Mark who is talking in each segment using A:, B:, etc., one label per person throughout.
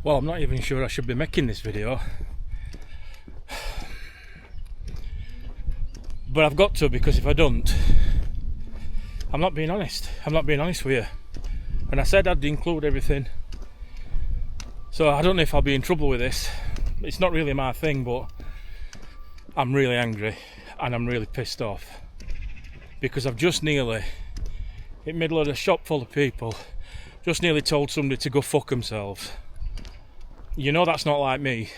A: Well, I'm not even sure I should be making this video, but I've got to, because if I don't, I'm not being honest. I'm not being honest with you. And I said I'd include everything, so I don't know if I'll be in trouble with this. It's not really my thing, but I'm really angry and I'm really pissed off because I've just nearly, in the middle of a shop full of people, just nearly told somebody to go fuck themselves. You know that's not like me.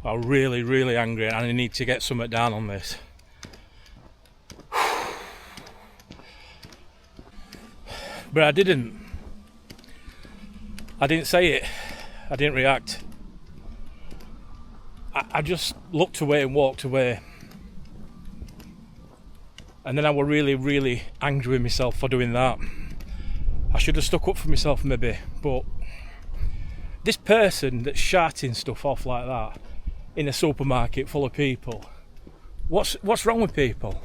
A: I'm really, really angry and I need to get something down on this. But I didn't say it. I didn't react. I just looked away and walked away. And then I was really, really angry with myself for doing that. I should have stuck up for myself maybe, but this person that's shouting stuff off like that in a supermarket full of people, what's wrong with people?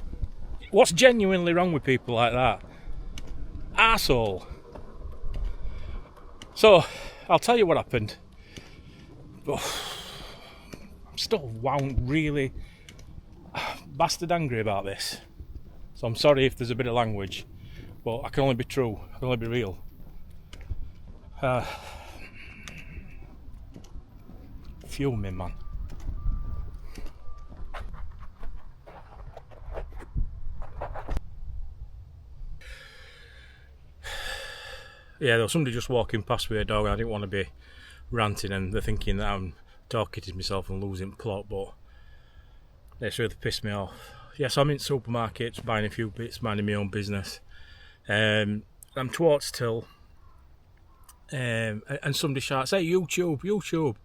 A: What's genuinely wrong with people like that? Arsehole. So, I'll tell you what happened. I'm still really bastard angry about this. So I'm sorry if there's a bit of language, but I can only be true, I can only be real. Fuming, man. Yeah, there was somebody just walking past with a dog. I didn't want to be ranting and they're thinking that I'm talking to myself and losing plot, but it's really pissed me off. Yes, I'm in supermarkets buying a few bits, minding my own business. I'm towards till and somebody shouts, "Hey, YouTube!"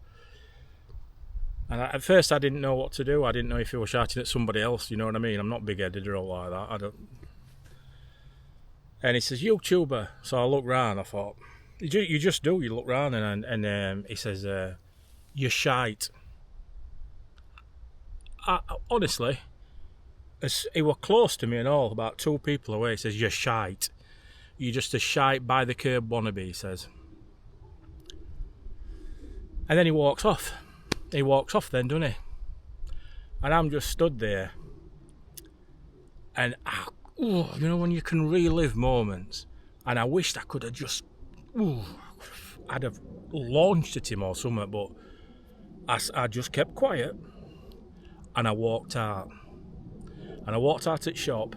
A: And at first I didn't know what to do. I didn't know if he was shouting at somebody else, you know what I mean? I'm not big-headed or all like that. I don't. And he says, "YouTuber." So I look round, I thought, you just do, you look round and he says, "You're shite." Honestly, he was close to me and all, about 2 people away. He says, "You're shite. You're just a shite by the curb wannabe," he says. And then he walks off. He walks off then, doesn't he? And I'm just stood there. And, you know, when you can relive moments. And I wished I could have just, I'd have launched at him or something, but I just kept quiet. And I walked out. And I walked out at shop.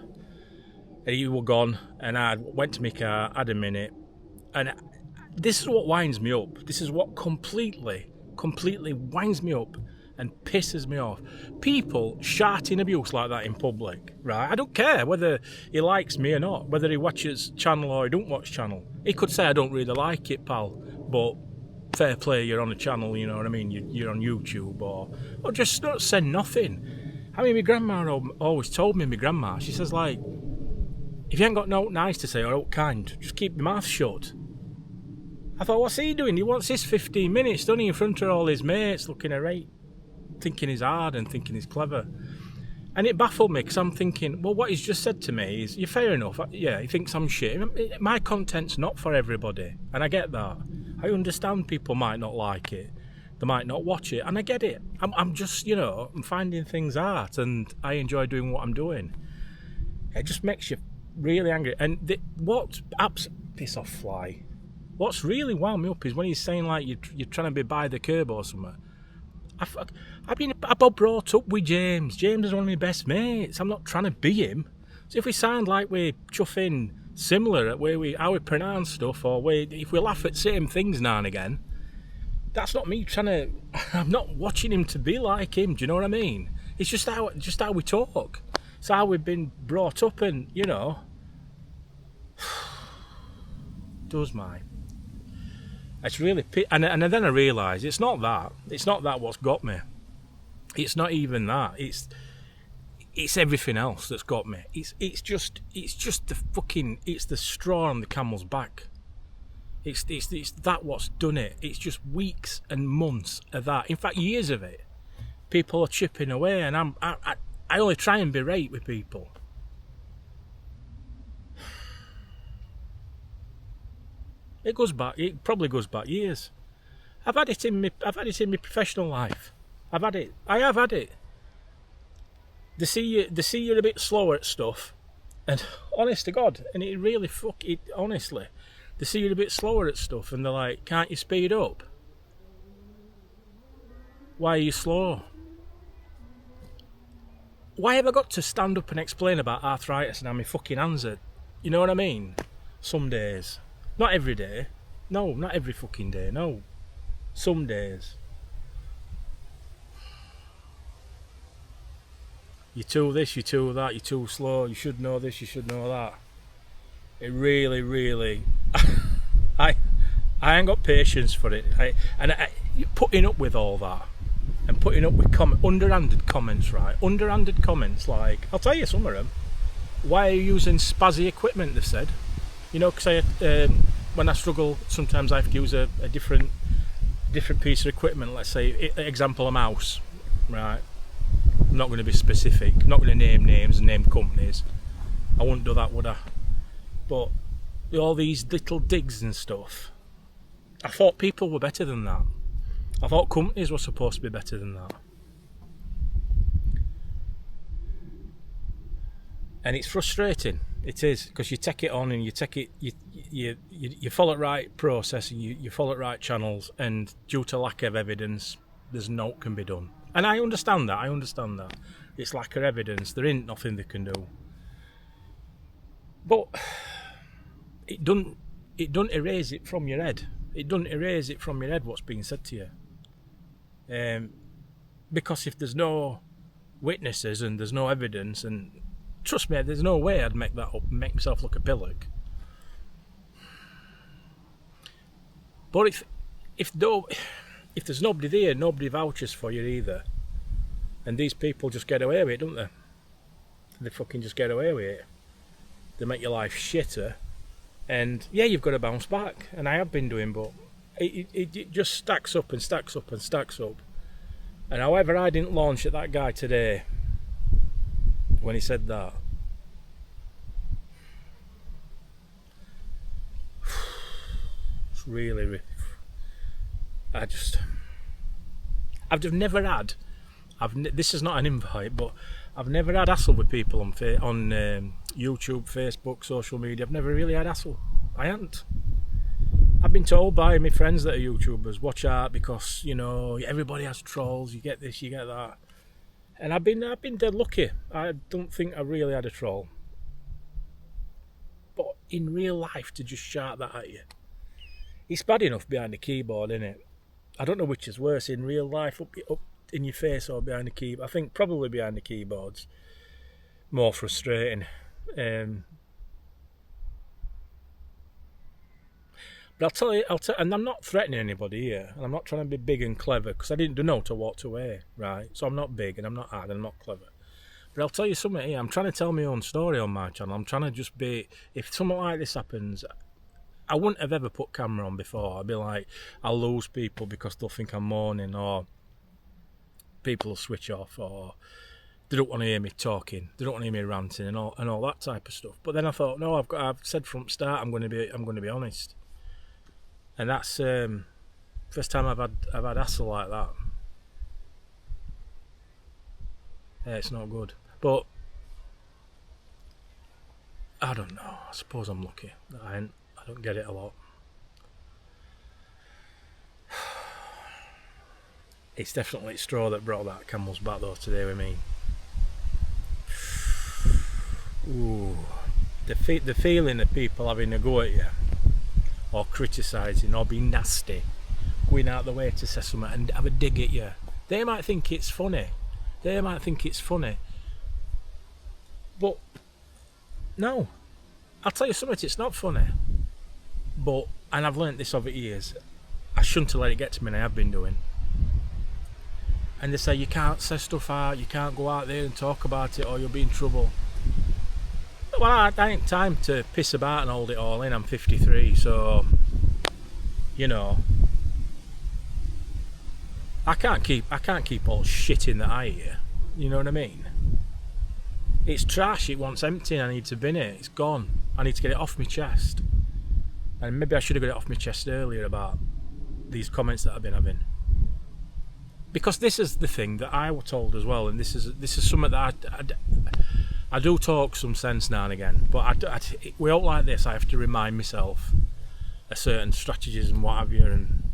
A: And he were gone. And I went to my car, had a minute. And this is what winds me up. This is what completely winds me up and pisses me off. People shouting abuse like that in public, right? I don't care whether he likes me or not, whether he watches channel or he don't watch channel. He could say, "I don't really like it, pal," but fair play, you're on a channel, you know what I mean? You're on YouTube, or just don't say nothing. I mean, my grandma always told me, she says, like, if you ain't got no nice to say or no kind, just keep your mouth shut. I thought, what's he doing? He wants his 15 minutes, doesn't he, in front of all his mates, looking alright, thinking he's hard and thinking he's clever. And it baffled me, because I'm thinking, well, what he's just said to me is, you're fair enough, yeah, he thinks I'm shit. My content's not for everybody, and I get that. I understand people might not like it, they might not watch it, and I get it. I'm just, I'm finding things art, and I enjoy doing what I'm doing. It just makes you really angry. And piss off, fly. What's really wound me up is when he's saying like you're trying to be by the curb or something. I've been brought up with James. James is one of my best mates. I'm not trying to be him. So if we sound like we're chuffing similar at how we pronounce stuff, or if we laugh at same things now and again, that's not me trying to. I'm not watching him to be like him. Do you know what I mean? It's just how we talk. It's how we've been brought up, and does my. It's really, and then I realise it's not that what's got me. It's not even that. It's everything else that's got me. It's just the straw on the camel's back. It's that what's done it. It's just weeks and months of that. In fact, years of it. People are chipping away, and I only try and berate with people. It probably goes back years. I've had it in my professional life. I have had it. They see you're a bit slower at stuff, and honest to God, and it really honestly, they see you're a bit slower at stuff, and they're like, "Can't you speed up? Why are you slow? Why have I got to stand up and explain about arthritis and how my fucking hands are?" You know what I mean? Some days, not every day. No, not every fucking day. No, some days. You're too this, you're too that, you're too slow, you should know this, you should know that. It really, really... I ain't got patience for it. Putting up with all that, and putting up with underhanded comments, right? Underhanded comments like... I'll tell you some of them. Why are you using spazzy equipment, they've said. You know, because when I struggle, sometimes I have to use a different piece of equipment. Let's say, example, a mouse, right? I'm not going to be specific, I'm not going to name names and name companies. I wouldn't do that, would I? But all these little digs and stuff, I thought people were better than that. I thought companies were supposed to be better than that. And it's frustrating. It is, because you take it on and you follow the right process and you follow the right channels, and due to lack of evidence, there's naught can be done. And I understand that. It's lack of evidence. There ain't nothing they can do. But it doesn't erase it from your head. It doesn't erase it from your head what's being said to you. Because if there's no witnesses and there's no evidence, and trust me, there's no way I'd make that up and make myself look a pillock. But if there's nobody there, nobody vouches for you either. And these people just get away with it, don't they? They fucking just get away with it. They make your life shitter. And yeah, you've got to bounce back. And I have been doing, but it just stacks up and stacks up and stacks up. And however I didn't launch at that guy today, when he said that, it's really, I've never had. This is not an invite, but I've never had hassle with people on YouTube, Facebook, social media. I've never really had hassle. I haven't. I've been told by my friends that are YouTubers, watch out because everybody has trolls. You get this, you get that, and I've been dead lucky. I don't think I really had a troll, but in real life, to just shout that at you, it's bad enough behind the keyboard, isn't it? I don't know which is worse, in real life, up in your face or behind the keyboard. I think probably behind the keyboard's more frustrating. But I'll tell you, and I'm not threatening anybody here, and I'm not trying to be big and clever, because I didn't know to walk away, right? So I'm not big, and I'm not hard, and I'm not clever. But I'll tell you something here, I'm trying to tell my own story on my channel. I'm trying to just be, if something like this happens, I wouldn't have ever put camera on before. I'd be like, I'll lose people because they'll think I'm moaning, or people will switch off, or they don't want to hear me talking, they don't want to hear me ranting, and all that type of stuff. But then I thought, no, I've said from the start I'm going to be honest, and that's first time I've had hassle like that. Yeah, it's not good, but I don't know. I suppose I'm lucky that I don't get it a lot. It's definitely a straw that brought that camel's back though today with me. Ooh, the feeling of people having a go at you, or criticising, or being nasty, going out the way to say something and have a dig at you. They might think it's funny. But no, I'll tell you something, it's not funny. But, and I've learnt this over years, I shouldn't have let it get to me, and I have been doing. And they say you can't say stuff out, you can't go out there and talk about it, or you'll be in trouble. Well, I ain't time to piss about and hold it all in. I'm 53, so I can't keep all shit in that I hear. You know what I mean? It's trash. It wants emptying. I need to bin it. It's gone. I need to get it off my chest. And maybe I should have got it off my chest earlier about these comments that I've been having. Because this is the thing that I was told as well, and this is something that I do talk some sense now and again, but we all like this. I have to remind myself of certain strategies and what have you, and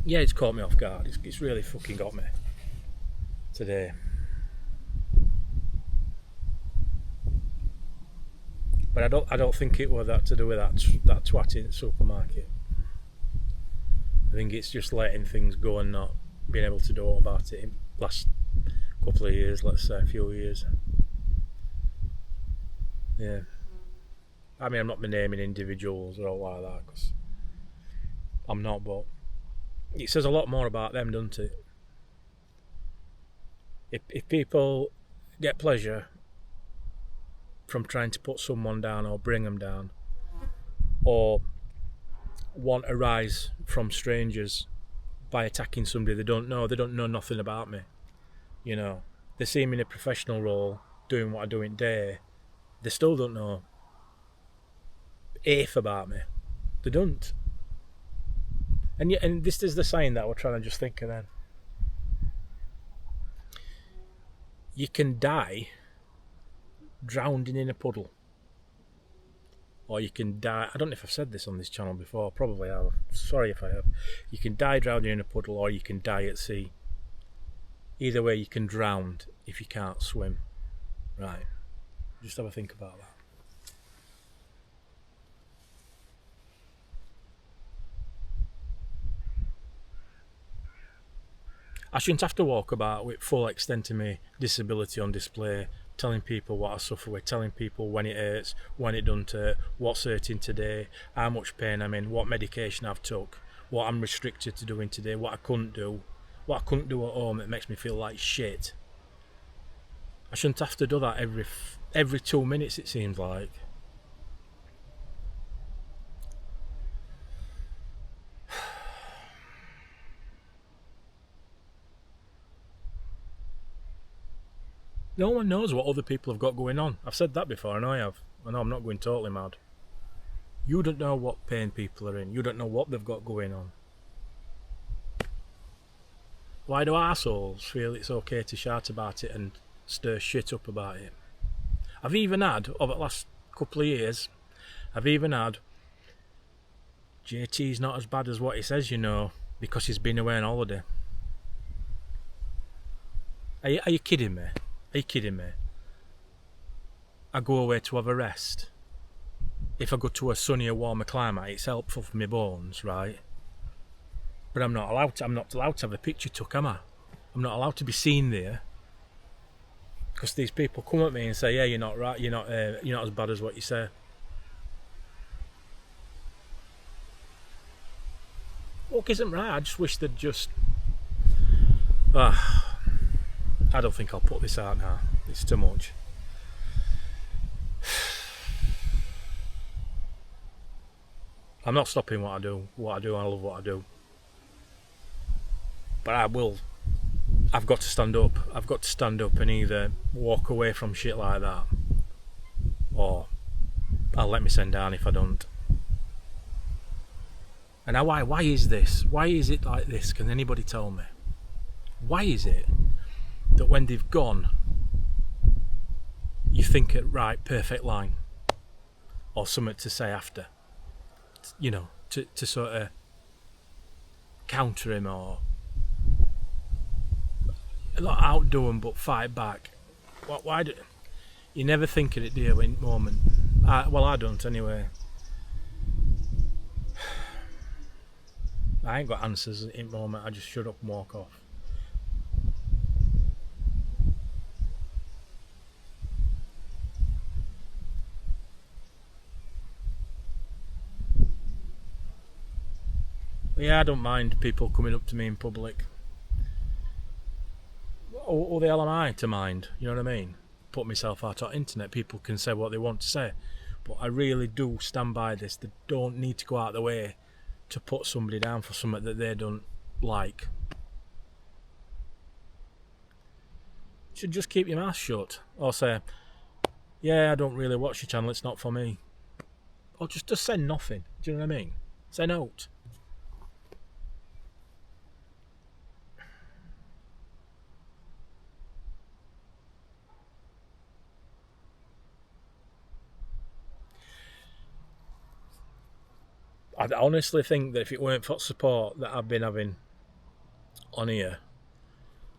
A: yeah, it's caught me off guard. It's really fucking got me today. But I don't think it was that to do with that twat in the supermarket. I think it's just letting things go and not being able to do all about it in the last couple of years, let's say a few years. Yeah. I mean, I'm not naming individuals or all like that, because I'm not, but it says a lot more about them, doesn't it? If people get pleasure from trying to put someone down or bring them down, or want a rise from strangers by attacking somebody they don't know nothing about me, you know, they see me in a professional role doing what I do in day, they still don't know if about me, they don't. And this is the sign that we're trying to just think of then. You can die drowning in a puddle, or you can die, I don't know if I've said this on this channel before, probably I have, sorry if I have. You can die drowning in a puddle, or you can die at sea. Either way, you can drown if you can't swim. Right, just have a think about that. I shouldn't have to walk about with full extent of my disability on display, telling people what I suffer with, telling people when it hurts, when it doesn't hurt, what's hurting today, how much pain I'm in, what medication I've took, what I'm restricted to doing today, what I couldn't do at home that makes me feel like shit. I shouldn't have to do that every 2 minutes, it seems like. No one knows what other people have got going on. I've said that before, and I have. I know I'm not going totally mad. You don't know what pain people are in. You don't know what they've got going on. Why do arseholes feel it's okay to shout about it and stir shit up about it? I've even had, over the last couple of years, JT's not as bad as what he says, you know, because he's been away on holiday. Are you kidding me? Are you kidding me? I go away to have a rest. If I go to a sunnier, warmer climate, it's helpful for my bones, right? But I'm not allowed to have a picture took, am I? I'm not allowed to be seen there. Because these people come at me and say, yeah, you're not right, you're not as bad as what you say. Look, isn't right. I just wish they'd just... I don't think I'll put this out now. It's too much. I'm not stopping what I do. I love what I do. But I've got to stand up. I've got to stand up and either walk away from shit like that, or I'll let me send down if I don't. And now why is this? Why is it like this? Can anybody tell me? Why is it that when they've gone, you think it right, perfect line, or something to say after, you know, to sort of counter him, or not outdo him but fight back? Why do you never think of it, do you, in the moment? I don't anyway. I ain't got answers in the moment. I just shut up and walk off. Yeah, I don't mind people coming up to me in public. Or the hell am I to mind? You know what I mean? Put myself out on internet. People can say what they want to say, but I really do stand by this. They don't need to go out of the way to put somebody down for something that they don't like. You should just keep your mouth shut, or say, yeah, I don't really watch your channel, it's not for me. Or just say nothing. Do you know what I mean? Say no. I honestly think that if it weren't for support that I've been having on here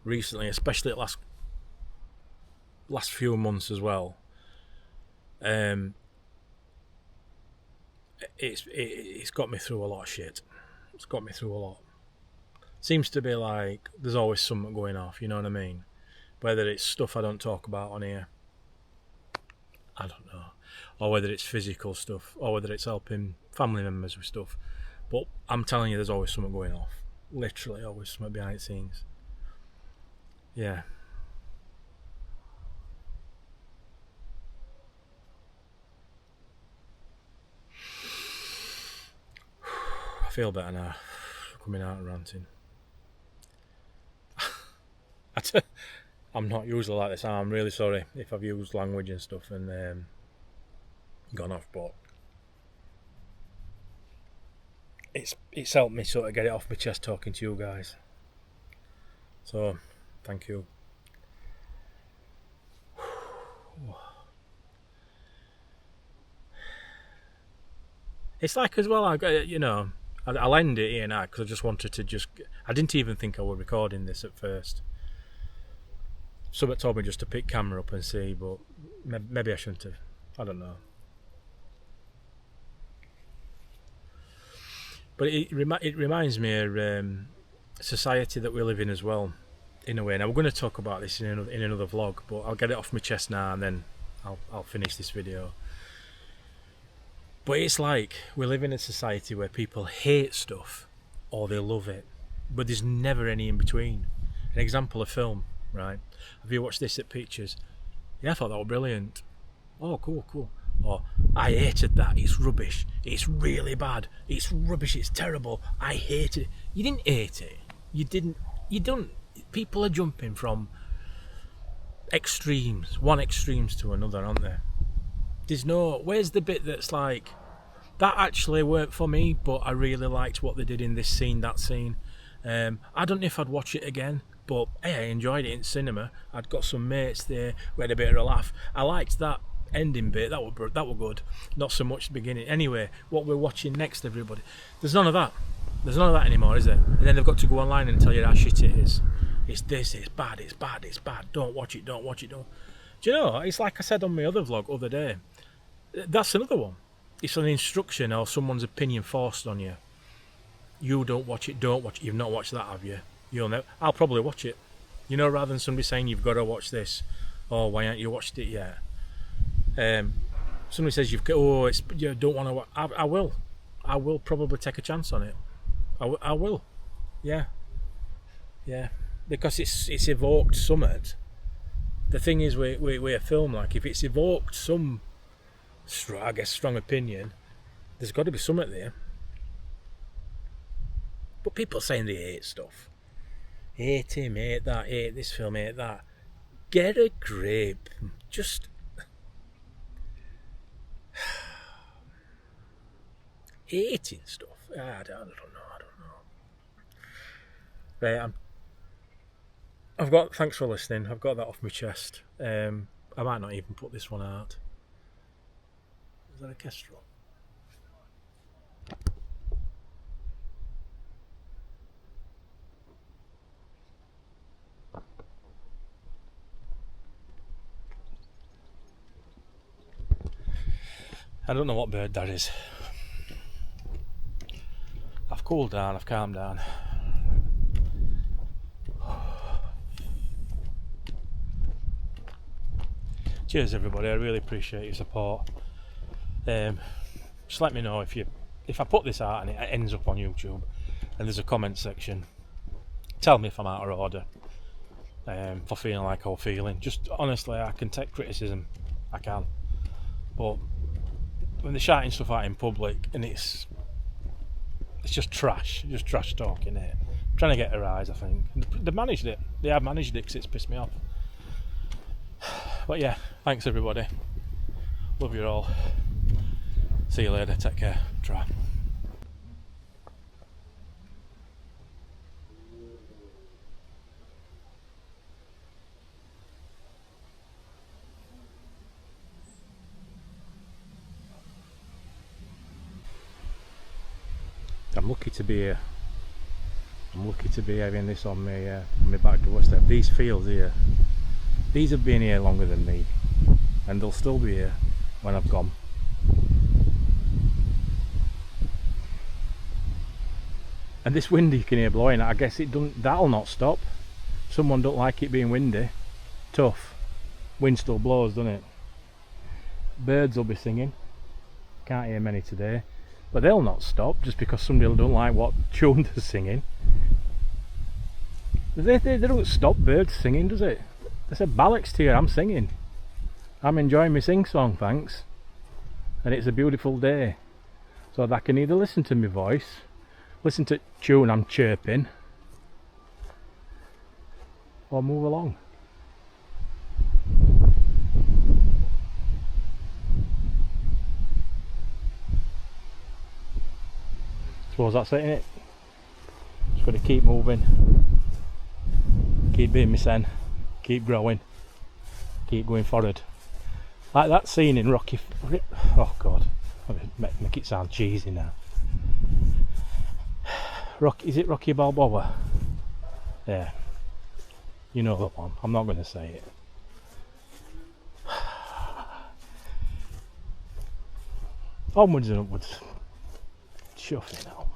A: recently, especially the last few months as well, it's got me through a lot of shit. It's got me through a lot. Seems to be like there's always something going off, you know what I mean? Whether it's stuff I don't talk about on here, I don't know, or whether it's physical stuff, or whether it's helping family members with stuff. But I'm telling you, there's always something going off. Literally, always something behind the scenes. Yeah. I feel better now, coming out and ranting. I'm not usually like this. I'm really sorry if I've used language and stuff and gone off, but it's helped me sort of get it off my chest talking to you guys. So, thank you. It's like as well, I'll end it here now because I just wanted to I didn't even think I was recording this at first. Someone told me just to pick camera up and see, but maybe I shouldn't have. I don't know. But it reminds me of society that we live in as well, in a way. Now we're going to talk about this in another vlog, but I'll get it off my chest now and then I'll finish this video. But it's like we live in a society where people hate stuff or they love it, but there's never any in between. An example of film, right? Have you watched this at Pictures? Yeah, I thought that was brilliant. Oh, cool. Or I hated that. It's rubbish. It's really bad. It's rubbish. It's terrible. I hated it. You didn't hate it. You don't. People are jumping from one extremes to another, aren't they? Where's the bit that's like, that actually worked for me, but I really liked what they did in this scene, that scene. I don't know if I'd watch it again, but hey, I enjoyed it in cinema. I'd got some mates there, we had a bit of a laugh. I liked that ending bit, that were good. Not so much the beginning. Anyway, what we're watching next, everybody, there's none of that. There's none of that anymore, is there? And then they've got to go online and tell you how shit it is. It's this, it's bad. Don't watch it. Do you know, it's like I said on my other vlog other day. That's another one. It's an instruction or someone's opinion forced on you. You don't watch it. You've not watched that, have you? You'll know. I'll probably watch it. You know, rather than somebody saying you've got to watch this, or why aren't you watched it yet? Somebody says you don't want to watch. I will. I will probably take a chance on it. I will. Yeah. Because it's evoked something. The thing is, we a film, like, if it's evoked some, strong opinion, there's got to be something there. But people saying they hate stuff. Hate him, hate that, hate this film, hate that. Get a grip. Just hating stuff. I don't know. Right, thanks for listening. I've got that off my chest. I might not even put this one out. Is that a kestrel? I don't know what bird that is. I've cooled down, I've calmed down. Cheers everybody, I really appreciate your support. Just let me know if I put this out and it ends up on YouTube and there's a comment section. Tell me if I'm out of order for feeling like I'm feeling. Just honestly, I can take criticism, I can. But when they're shouting stuff out in public and it's just trash talking it. I'm trying to get a rise, I think. They've managed it. They have managed it because it's pissed me off. But yeah, thanks everybody. Love you all. See you later. Take care. Try. I'm lucky to be here. I'm lucky to be having this on my back doorstep. These fields here, these have been here longer than me, and they'll still be here when I've gone. And this wind you can hear blowing, I guess that'll not stop. Someone don't like it being windy. Tough. Wind still blows, doesn't it? Birds will be singing. Can't hear many today, but they'll not stop just because somebody don't like what tune they're singing. They don't stop birds singing, does it? They said bollocks to you, I'm singing. I'm enjoying my sing song, thanks. And it's a beautiful day. So they can either listen to my voice, listen to tune I'm chirping, or move along. Suppose that's it, innit? Just got to keep moving, keep being myself, keep growing, keep going forward. Like that scene in Rocky. Oh God, make it sound cheesy now. Is it Rocky Balboa? Yeah, you know the one. I'm not going to say it. Onwards and upwards. Chuffing now.